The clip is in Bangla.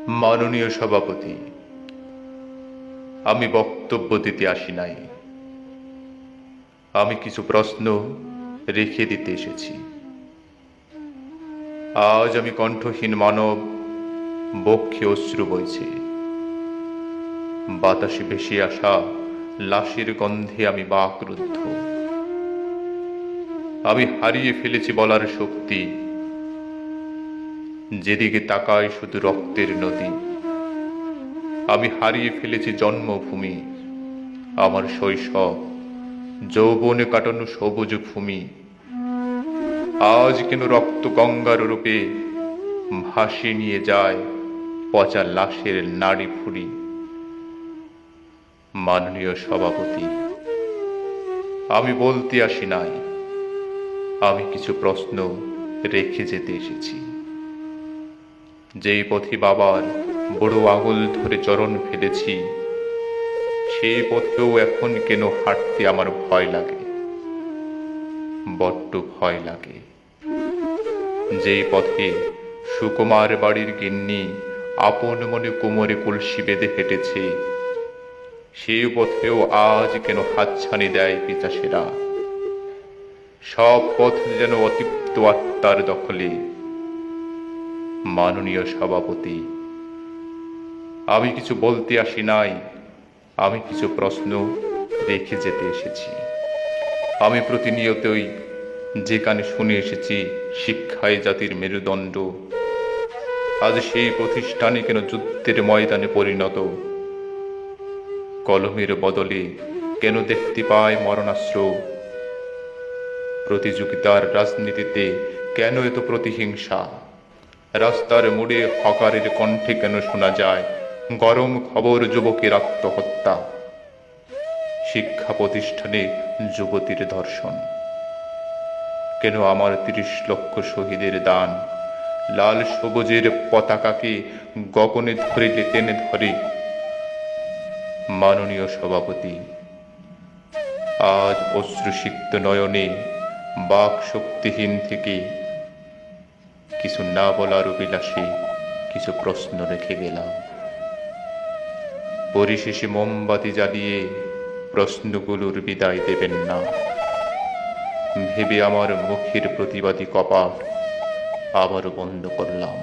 মাননীয় সভাপতি, আমি বক্তব্য দিতে আসি নাই। আমি কিছু প্রশ্ন রেখে দিতে এসেছি। আজ আমি কণ্ঠহীন মানব, বক্ষে অশ্রু বইছে। বাতাসে ভেসে আসা লাশের গন্ধে আমি বাকরুদ্ধ। আমি হারিয়ে ফেলেছি বলার শক্তি। যেদিকে তাকায় শুধু রক্তের নদী। আমি হারিয়ে ফেলেছি জন্মভূমি, আমার শৈশব, যৌবনে কাটানো সবুজ ভূমি। আজ কেন রক্ত গঙ্গার রূপে ভাসিয়ে নিয়ে যায় পচা লাশের নাড়ি ফুড়ি। মাননীয় সভাপতি, আমি বলতে আসি নাই, আমি কিছু প্রশ্ন রেখে যেতে এসেছি। যেই পথে বাবার বড় আঙুল ধরে চরণ ফেলেছি, সেই পথেও এখন কেন হাঁটতে আমার ভয় লাগে, বড্ড ভয় লাগে। যেই পথে সুকুমার বাড়ির গিন্নি আপন মনে কোমরে কলসি বেঁধে হেঁটেছে, সেই পথেও আজ কেন হাতছানি দেয় পিতাসেরা। সব পথ যেন অতৃপ্ত আত্মার দখলে। মাননীয় সভাপতি, আমি কিছু বলতে আসি নাই, আমি কিছু প্রশ্ন রেখে যেতে এসেছি। আমি প্রতিনিয়তই যেখানে শুনে এসেছি শিক্ষায় জাতির মেরুদণ্ড, আজ সেই প্রতিষ্ঠানে কেন যুদ্ধের ময়দানে পরিণত। কলমের বদলে কেন দেখতে পায় মরণাস্ত্র। প্রতিযোগিতার রাজনীতিতে কেন এত প্রতিহিংসা। রাস্তার মোড়ে হকারের কণ্ঠে কেন শোনা যায় গরম খবর যুবকের আত্মহত্যা। শিক্ষা প্রতিষ্ঠানে যুবতীর ধর্ষণ। কেন আমার ৩০ লক্ষ শহীদের দান লাল সবুজের পতাকাকে গগনে ধরিলে টেনে ধরে। মাননীয় সভাপতি, আজ অশ্রুসিক্ত নয়নে বাক শক্তিহীন থেকে কিছু না বলার অভিলাষে কিছু প্রশ্ন রেখে গেলাম। পরিশেষে মোমবাতি জ্বালিয়ে প্রশ্নগুলোর বিদায় দেবেন না ভেবে আমার মুখের প্রতিবাদী কপাট আবারও বন্ধ করলাম।